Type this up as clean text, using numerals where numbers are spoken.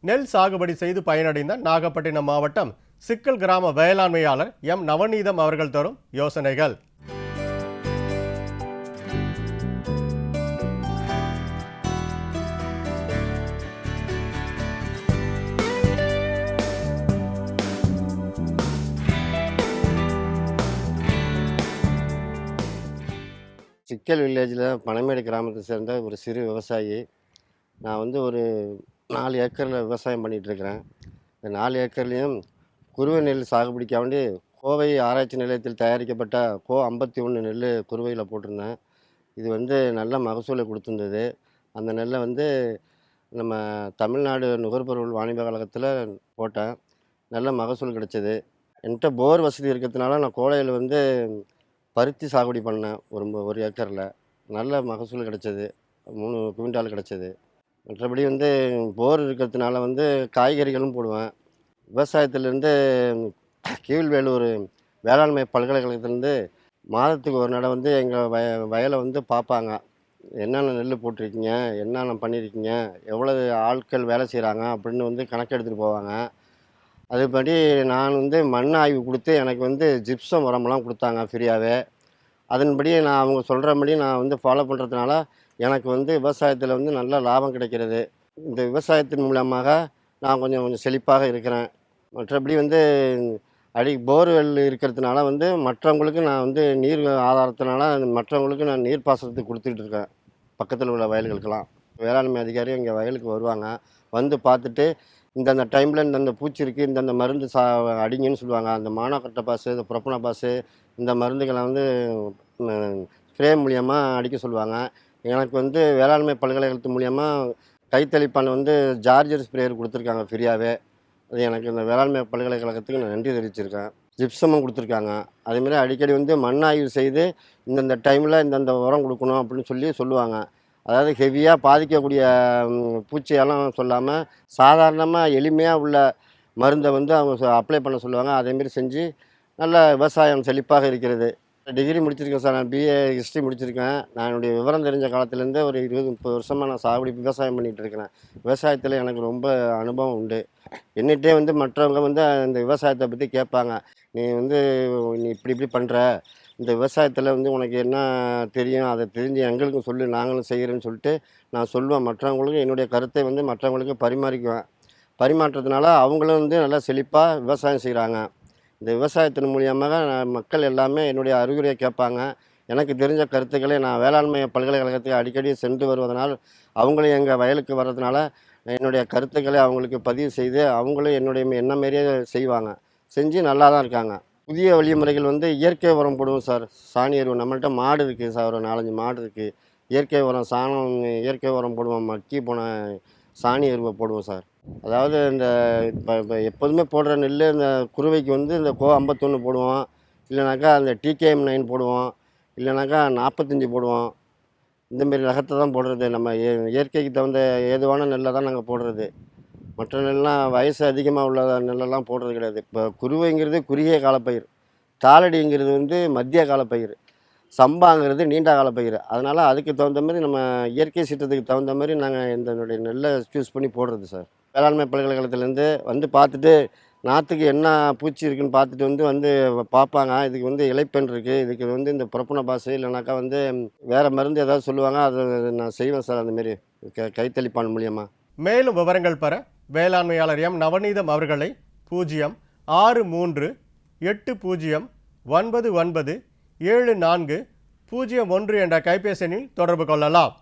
நெல் சாகுபடி செய்து பயனடைந்த நாகப்பட்டினம் மாவட்டம் சிக்கல் கிராம வேளாண்மையாளர் எம் நவநீதம் அவர்கள் தரும் யோசனைகள். சிக்கல் வில்லேஜில் பனமேடு கிராமத்தை சேர்ந்த ஒரு சிறு விவசாயி. நான் ஒரு 4 ஏக்கரில் விவசாயம் பண்ணிகிட்ருக்கிறேன். இந்த 4 ஏக்கர்லேயும் குறுவை நெல் சாகுபடிக்க வேண்டி கோவை ஆராய்ச்சி நிலையத்தில் தயாரிக்கப்பட்ட கோ 51 நெல் குறுவையில் போட்டிருந்தேன். இது நல்ல மகசூலை கொடுத்துருந்தது. அந்த நெல்லை நம்ம தமிழ்நாடு நுகர்பொருள் வாணிப கழகத்தில் போட்டேன். நல்ல மகசூல் கிடச்சிது. என்கிட்ட போர் வசதி இருக்கிறதுனால நான் கோடையில் பருத்தி சாகுபடி பண்ணேன். ஒரு ஏக்கரில் நல்ல மகசூல் கிடச்சிது. 3 குவிண்டால் கிடச்சிது. மற்றபடி போர் இருக்கிறதுனால காய்கறிகளும் போடுவேன். விவசாயத்திலேருந்து கீழ்வேலூர் வேளாண்மை பல்கலைக்கழகத்திலேருந்து மாதத்துக்கு ஒரு நடை எங்கள் வயலை பார்ப்பாங்க. என்னென்ன நெல் போட்டிருக்கீங்க, என்னென்ன பண்ணியிருக்கீங்க, எவ்வளவு ஆட்கள் வேலை செய்கிறாங்க அப்படின்னு கணக்கு எடுத்துகிட்டு போவாங்க. அதுபடி நான் மண் ஆய்வு கொடுத்து எனக்கு ஜிப்சம் உரமெல்லாம் கொடுத்தாங்க ஃப்ரீயாகவே. அதன்படி நான் அவங்க சொல்கிறபடி நான் ஃபாலோ பண்ணுறதுனால எனக்கு விவசாயத்தில் நல்ல லாபம் கிடைக்கிறது. இந்த விவசாயத்தின் மூலமாக நான் கொஞ்சம் செழிப்பாக இருக்கிறேன். மற்றபடி போர்வெல் இருக்கிறதுனால மற்றவங்களுக்கு நான் நீர் ஆதாரத்தினால மற்றவங்களுக்கு நான் நீர் பாசனத்துக்கு கொடுத்துட்டு இருக்கேன். பக்கத்தில் உள்ள வயல்களுக்கெல்லாம் வேளாண்மை அதிகாரி எங்கள் வயலுக்கு வருவாங்க. பார்த்துட்டு இந்தந்த டைமில் இந்தந்த பூச்சி இருக்குது, இந்தந்த மருந்து அடிங்கன்னு சொல்லுவாங்க. அந்த மானாக்கட்டை பாசு, இந்த புரப்பன பாசு, இந்த மருந்துகளை ஸ்ப்ரே மூலியமாக அடிக்க சொல்லுவாங்க. எனக்கு வேளாண்மை பல்கலைக்கழகத்து மூலியமாக கைத்தளிப்பான் ஜார்ஜர் ஸ்ப்ரேயர் கொடுத்துருக்காங்க ஃப்ரீயாகவே. அது எனக்கு இந்த வேளாண்மை பல்கலைக்கழகத்துக்கு நான் நன்றி தெரிவிச்சிருக்கேன். ஜிப்சமும் கொடுத்துருக்காங்க. அதேமாதிரி அடிக்கடி மண் ஆய்வு செய்து இந்தந்த டைமில் இந்தந்த உரம் கொடுக்கணும் அப்படின்னு சொல்லுவாங்க. அதாவது ஹெவியாக பாதிக்கக்கூடிய பூச்சியெல்லாம் சொல்லாமல் சாதாரணமாக எளிமையாக உள்ள மருந்தை அவங்க அப்ளை பண்ண சொல்லுவாங்க. அதேமாரி செஞ்சு நல்ல விவசாயம் செழிப்பாக இருக்கிறது. டிகிரி முடிச்சிருக்கேன் சார். நான் பிஏ ஹிஸ்ட்ரி முடிச்சிருக்கேன். நான் என்னுடைய விவரம் தெரிஞ்ச காலத்துலேருந்தே ஒரு 20-30 வருஷமாக நான் சாகுபடி விவசாயம் பண்ணிகிட்டு இருக்கிறேன். விவசாயத்தில் எனக்கு ரொம்ப அனுபவம் உண்டு. என்னிட்டே மற்றவங்க அந்த விவசாயத்தை பற்றி கேட்பாங்க. நீ நீ இப்படி பண்ணுற, இந்த விவசாயத்தில் உனக்கு என்ன தெரியும், அதை தெரிஞ்சு எங்களுக்கும் சொல்லு, நாங்களும் செய்கிறேன்னு சொல்லிட்டு நான் சொல்லுவேன். மற்றவங்களுக்கு என்னுடைய கருத்தை மற்றவங்களுக்கு பரிமாறிக்குவேன். பரிமாற்றத்தினால அவங்களும் நல்லா செழிப்பாக விவசாயம் செய்கிறாங்க. இந்த விவசாயத்தின் மூலியமாக மக்கள் எல்லாமே என்னுடைய அறிவுரையை கேட்பாங்க. எனக்கு தெரிஞ்ச கருத்துக்களை நான் வேளாண்மை பல்கலைக்கழகத்துக்கு அடிக்கடி சென்று வருவதனால் அவங்களும் எங்கள் வயலுக்கு வர்றதுனால என்னுடைய கருத்துக்களை அவங்களுக்கு பதிவு செய்து அவங்களும் என்ன மாரியே செய்வாங்க. செஞ்சு நல்லா தான் இருக்காங்க. புதிய வழிமுறைகள் இயற்கை உரம் போடுவோம் சார். சாணி எருவு நம்மள்கிட்ட மாடு இருக்குது சார். ஒரு 4-5 மாடு இருக்குது. இயற்கை உரம் சாணம், இயற்கை உரம் போடுவோம். மக்கி போன சாணி எருவை போடுவோம் சார். அதாவது இப்போ எப்போதுமே போடுற நெல் இந்த குறுவைக்கு இந்த கோ 51 போடுவோம். இல்லைனாக்கா அந்த டிகேஎம் 9 போடுவோம். இல்லைனாக்கா 45 போடுவோம். இந்தமாரி ரகத்தை தான் போடுறது. நம்ம இயற்கைக்கு தகுந்த ஏதுவான நெல்லை தான் நாங்கள் போடுறது. மற்ற நெல்லாம் வயசு அதிகமாக உள்ள நெல்லெல்லாம் போடுறது கிடையாது. இப்போ குறுவைங்கிறது குறுகிய காலப்பயிர், தாளடிங்கிறது மத்திய காலப்பயிர், சம்பாங்கிறது நீண்ட காலப்பயிர். அதனால் அதுக்கு தகுந்த மாதிரி நம்ம இயற்கை சீற்றத்துக்கு தகுந்த மாதிரி நாங்கள் இதனுடைய நெல்லை சூஸ் பண்ணி போடுறது சார். வேளாண்மை பல்கலைக்கழகத்துலேருந்து பார்த்துட்டு நாற்றுக்கு என்ன பூச்சி இருக்குதுன்னு பார்த்துட்டு பார்ப்பாங்க. இதுக்கு இலைப்பெண் இருக்குது, இதுக்கு இந்த புரப்பன பாசு இல்லைனாக்கா வேறு மருந்து ஏதாவது சொல்லுவாங்க. அதை நான் செய்வேன் சார். அந்தமாரி கைத்தளிப்பான் மூலியமாக. மேலும் விவரங்கள் பெற வேளாண்மையாளர் எம் நவநீதம் அவர்களை 06380997401 என்ற கைபேசி எண்ணில் தொடர்பு கொள்ளலாம்.